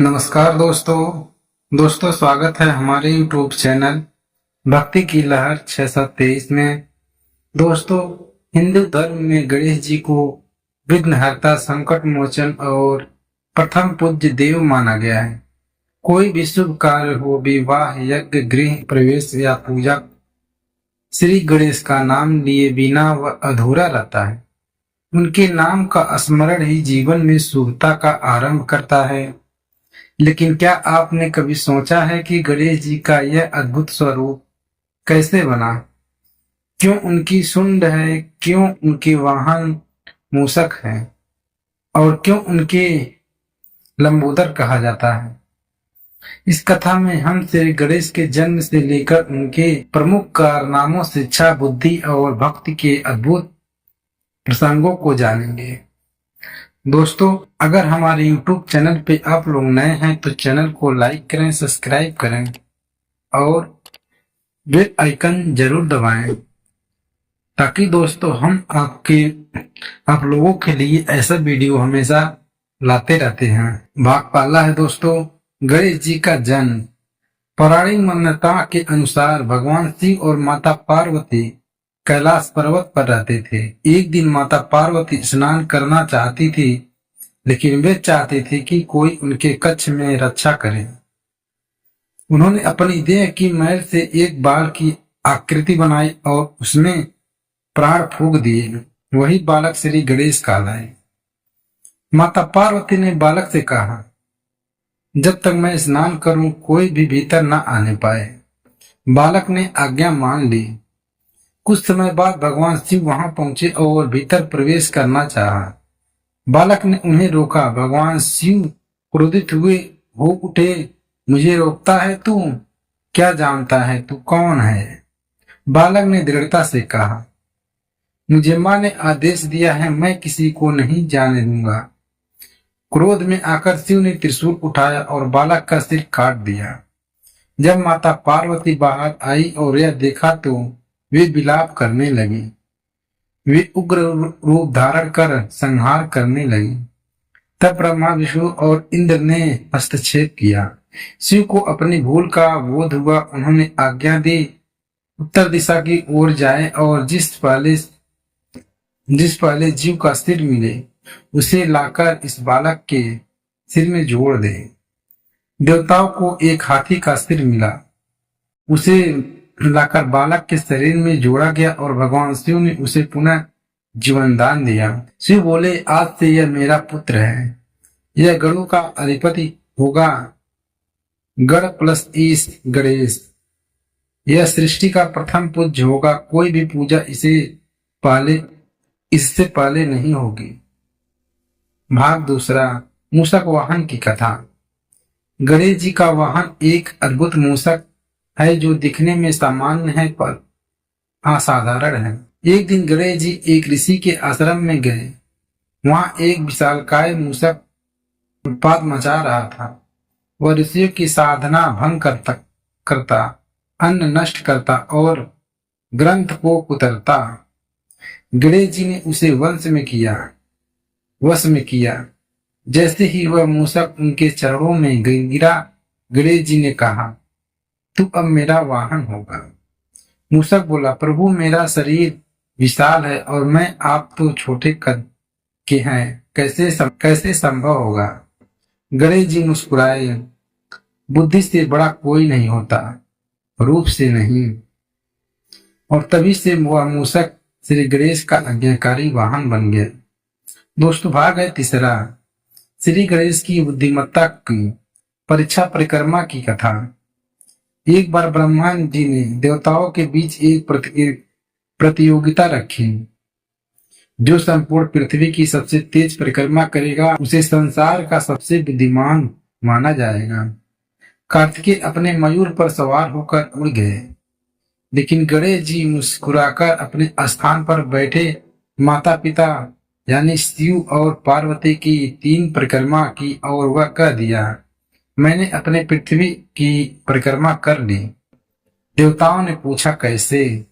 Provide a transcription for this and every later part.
नमस्कार दोस्तों स्वागत है हमारे YouTube चैनल भक्ति की लहर 623 में। दोस्तों, हिंदू धर्म में गणेश जी को विघ्नहर्ता, संकट मोचन और प्रथम पूज्य देव माना गया है। कोई भी शुभ कार्य हो, विवाह, यज्ञ, गृह प्रवेश या पूजा, श्री गणेश का नाम लिए बिना वह अधूरा रहता है। उनके नाम का स्मरण ही जीवन में शुभता का आरंभ करता है। लेकिन क्या आपने कभी सोचा है कि गणेश जी का यह अद्भुत स्वरूप कैसे बना? क्यों उनकी सुंड है, क्यों उनके वाहन मूषक है और क्यों उनके लंबोदर कहा जाता है? इस कथा में हम श्री गणेश के जन्म से लेकर उनके प्रमुख कारनामों, शिक्षा, बुद्धि और भक्ति के अद्भुत प्रसंगों को जानेंगे। दोस्तों, अगर हमारे YouTube चैनल पे आप लोग नए हैं तो चैनल को लाइक करें, सब्सक्राइब करें और बेल आइकन जरूर दबाएं, ताकि दोस्तों हम आप लोगों के लिए ऐसा वीडियो हमेशा लाते रहते हैं। भाग पहला है दोस्तों, गणेश जी का जन्म। पौराणिक मान्यता के अनुसार भगवान शिव और माता पार्वती कैलाश पर्वत पर रहते थे। एक दिन माता पार्वती स्नान करना चाहती थी, लेकिन वे चाहते थे कि कोई उनके कक्ष में रक्षा करे। उन्होंने अपनी देह की मैल से एक बाल की आकृति बनाई और उसमें प्राण फूंक दिए। वही बालक श्री गणेश कहलाए। माता पार्वती ने बालक से कहा, जब तक मैं स्नान करूं कोई भी भीतर न आने पाए। बालक ने आज्ञा मान ली। कुछ समय बाद भगवान शिव वहां पहुंचे और भीतर प्रवेश करना चाहा। बालक ने उन्हें रोका। भगवान शिव क्रोधित हो उठे, मुझे रोकता है तू? क्या जानता है तू कौन है? बालक ने दृढ़ता से कहा, मुझे माँ ने आदेश दिया है, मैं किसी को नहीं जाने दूंगा। क्रोध में आकर शिव ने त्रिशूल उठाया और बालक का सिर काट दिया। जब माता पार्वती बाहर आई और यह देखा तो वे विलाप करने लगी। वे उग्र रूप धारण कर संहार करने लगी। तब ब्रह्मा, विष्णु और इंद्र ने हस्तक्षेप किया। शिव को अपनी भूल का बोध हुआ। उन्होंने आज्ञा दी, उत्तर दिशा की ओर जाए और जिस पहले जीव का सिर मिले उसे लाकर इस बालक के सिर में जोड़ दे। देवताओं को एक हाथी का सिर मिला, उसे लाकर बालक के शरीर में जोड़ा गया और भगवान शिव ने उसे पुनः जीवन दान दिया। शिव बोले, आज से यह मेरा पुत्र है, यह गणों का अधिपति होगा। गण प्लस ईश गणेश, यह सृष्टि का प्रथम पूज्य होगा। कोई भी पूजा इससे पहले नहीं होगी। भाग दूसरा, मूषक वाहन की कथा। गणेश जी का वाहन एक अद्भुत मूषक है जो दिखने में सामान्य है पर असाधारण है। एक दिन गणेश जी एक ऋषि के आश्रम में गए। वहां एक विशालकाय मूषक उत्पात मचा रहा था। वह ऋषियों की साधना भंग करता, अन्न नष्ट करता और ग्रंथ को कुतरता। गणेश जी ने उसे वश में किया। जैसे ही वह मूषक उनके चरणों में गिरा, गणेश जी ने कहा, तू अब मेरा वाहन होगा। मूषक बोला, प्रभु मेरा शरीर विशाल है और मैं आप तो छोटे कद के हैं, कैसे संभव होगा? गणेश जी मुस्कुराए, बुद्धि से बड़ा कोई नहीं होता, रूप से नहीं। और तभी से वह मूषक श्री गणेश का आज्ञाकारी वाहन बन गया। दोस्तों, भाग है तीसरा, श्री गणेश की बुद्धिमत्ता की परीक्षा परिक्रमा की कथा। एक बार ब्रह्मा जी ने देवताओं के बीच एक प्रतियोगिता रखी। जो संपूर्ण पृथ्वी की सबसे तेज परिक्रमा करेगा उसे संसार का सबसे बुद्धिमान माना जाएगा। कार्तिकेय अपने मयूर पर सवार होकर उड़ गए, लेकिन गणेश जी मुस्कुराकर अपने स्थान पर बैठे। माता पिता यानी शिव और पार्वती की 3 परिक्रमा की और वह कह दिया, मैंने अपने पृथ्वी की परिक्रमा कर ली। देवताओं ने पूछा, कैसे?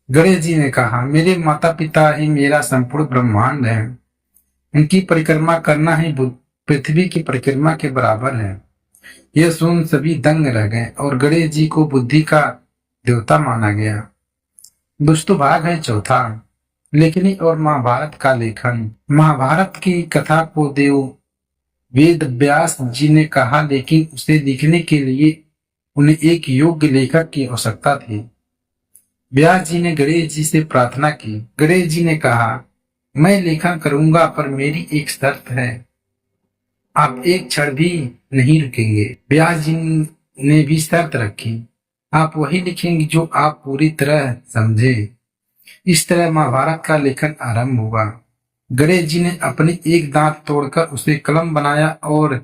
गणेश जी ने कहा, मेरे माता पिता ही मेरा संपूर्ण ब्रह्मांड है। उनकी परिक्रमा करना ही पृथ्वी की परिक्रमा के बराबर है। यह सुन सभी दंग रह गए और गणेश जी को बुद्धि का देवता माना गया। दोस्तों भाग है चौथा, लेखनी और महाभारत का लेखन। महाभारत की कथा को देव वेद व्यास जी ने कहा, लेकिन उसे लिखने के लिए उन्हें एक योग्य लेखक की आवश्यकता थी। व्यास जी ने गणेश जी से प्रार्थना की। गणेश जी ने कहा, मैं लेखन करूंगा, पर मेरी एक शर्त है, आप एक क्षण भी नहीं रुकेंगे। व्यास जी ने भी शर्त रखी, आप वही लिखेंगे जो आप पूरी तरह समझे। इस तरह महाभारत का लेखन आरंभ हुआ। गणेश जी ने अपने एक दांत तोड़कर उसे कलम बनाया और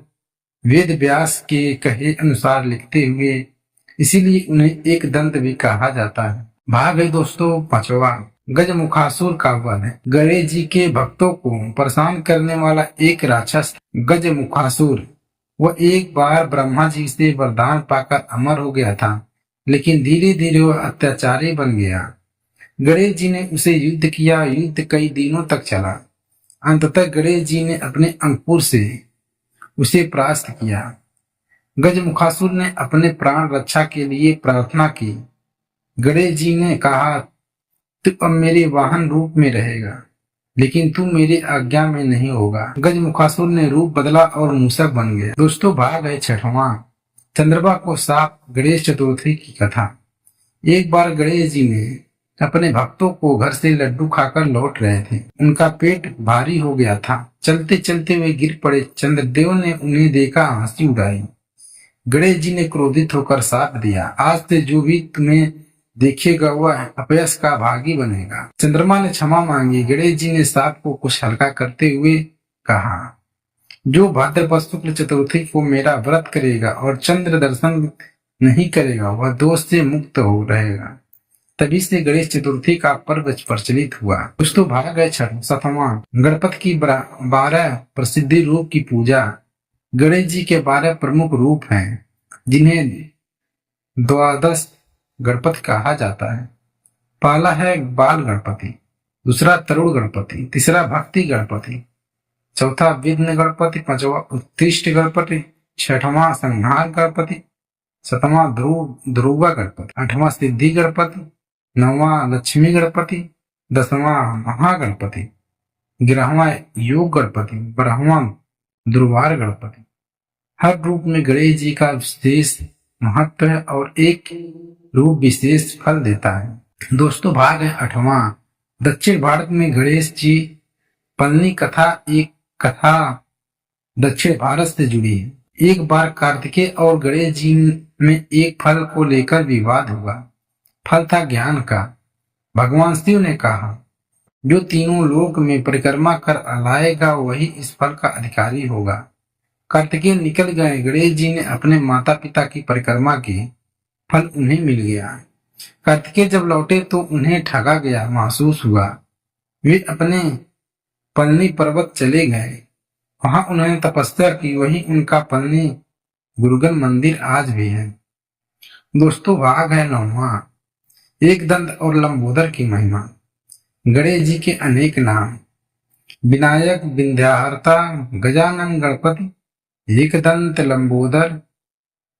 वेद व्यास के कहे अनुसार लिखते हुए, इसीलिए उन्हें एक दंत भी कहा जाता है। भाग है दोस्तों पांचवा, गजमुखासुर का वध। गणेश जी के भक्तों को परेशान करने वाला एक राक्षस गजमुखासुर, वह एक बार ब्रह्मा जी से वरदान पाकर अमर हो गया था, लेकिन धीरे धीरे वह अत्याचारी बन गया। गणेश जी ने उसे युद्ध किया। युद्ध कई दिनों तक चला। अंततः गणेश जी ने अपने अंकुर से उसे परास्त किया। गजमुखासुर ने अपने प्राण रक्षा के लिए प्रार्थना की। गणेश जी ने कहा, तू अब मेरे वाहन रूप में रहेगा, लेकिन तू मेरी आज्ञा में नहीं होगा। गजमुखासुर ने रूप बदला और मूसक बन गया। दोस्तों भाग है छठवां, चंद्रमा को साफ। गणेश चतुर्थी की कथा। एक बार गणेश जी ने अपने भक्तों को घर से लड्डू खाकर लौट रहे थे। उनका पेट भारी हो गया था। चलते चलते वे गिर पड़े। चंद्रदेव ने उन्हें देखा, हंसी उड़ाई। गणेश जी ने क्रोधित होकर शाप दिया, आज से जो भी तुम्हें देखेगा वह अपयश का भागी बनेगा। चंद्रमा ने क्षमा मांगी। गणेश जी ने शाप को कुछ हल्का करते हुए कहा, जो भाद्रपद शुक्ल चतुर्थी को मेरा व्रत करेगा और चंद्र दर्शन नहीं करेगा, वह दोष से मुक्त हो रहेगा। तभी से गणेश चतुर्थी का पर्व प्रचलित हुआ। दोस्तों भाग है सातवां, गणपति की 12 प्रसिद्ध रूप की पूजा। गणेश जी के 12 प्रमुख रूप हैं, जिन्हें द्वादश गणपति कहा जाता है। पहला है बाल गणपति, दूसरा तरुण गणपति, तीसरा भक्ति गणपति, चौथा विघ्न गणपति, पांचवा उत्कृष्ट गणपति, छठवां संहार गणपति, सातवां ध्रुवा गणपति, आठवां सिद्धि गणपति, नौवां लक्ष्मी गणपति, 10वां महागणपति, 11वां योग गणपति, 12वां दुर्वार गणपति। हर रूप में गणेश जी का विशेष महत्व है और एक रूप विशेष फल देता है। दोस्तों भाग है 8वां, दक्षिण भारत में गणेश जी पलनी कथा। एक कथा दक्षिण भारत से जुड़ी है। एक बार कार्तिकेय और गणेश जी में एक फल को लेकर विवाद हुआ। फल था ज्ञान का। भगवान शिव ने कहा, जो तीनों लोक में परिक्रमा कर लाएगा वही इस फल का अधिकारी होगा। कार्तिकेय निकल गए। गणेश जी ने अपने माता पिता की परिक्रमा की, फल उन्हें मिल गया। कार्तिकेय जब लौटे तो उन्हें ठगा गया महसूस हुआ। वे अपने पलनी पर्वत चले गए। वहां उन्होंने तपस्या की। वही उनका पलनी गुरुगन मंदिर आज भी है। दोस्तों भाग है 9वां, एक दंत और लंबोदर की महिमा। गणेश जी के अनेक नाम, विनायक, विंध्याहर्ता, गजानन गणपति, एक दंत, लंबोदर,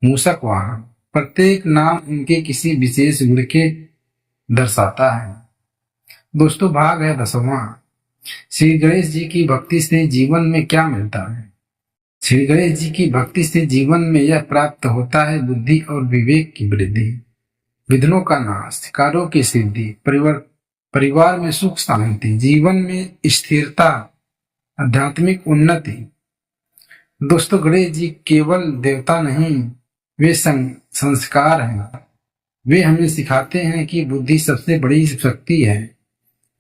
मूषक वाहन। प्रत्येक नाम उनके किसी विशेष गुण के दर्शाता है। दोस्तों भाग है 10वां, श्री गणेश जी की भक्ति से जीवन में क्या मिलता है। श्री गणेश जी की भक्ति से जीवन में यह प्राप्त होता है, बुद्धि और विवेक की वृद्धि, विघ्नों का नाश, कार्यों की सिद्धि, परिवार में सुख शांति, जीवन में स्थिरता, आध्यात्मिक उन्नति। दोस्तों गणेश जी केवल देवता नहीं, वे संस्कार हैं। वे हमें सिखाते हैं कि बुद्धि सबसे बड़ी शक्ति है,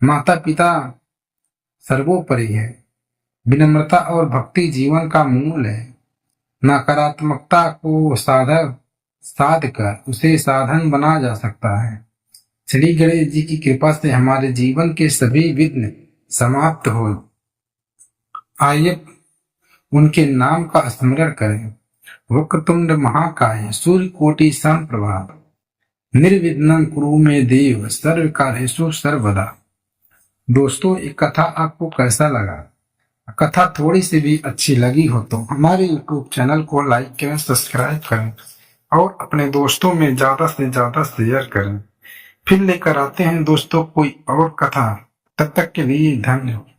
माता पिता सर्वोपरि है, विनम्रता और भक्ति जीवन का मूल है। नकारात्मकता को साध कर उसे साधन बना जा सकता है। श्री गणेश जी की कृपा से हमारे जीवन के सभी विघ्न समाप्त हो। आइए उनके नाम का स्मरण करें। वक्रतुंड महाकाय, सूर्यकोटि समप्रभा, निर्विघ्नं कुरु मे देव, सर्वकार्येषु सर्वदा। दोस्तों ये कथा आपको कैसा लगा? कथा थोड़ी सी भी अच्छी लगी हो तो हमारे यूट्यूब चैनल को लाइक करें, सब्सक्राइब करें और अपने दोस्तों में ज्यादा से ज्यादा शेयर करें। फिर लेकर आते हैं दोस्तों कोई और कथा। तब तक के लिए धन्यवाद।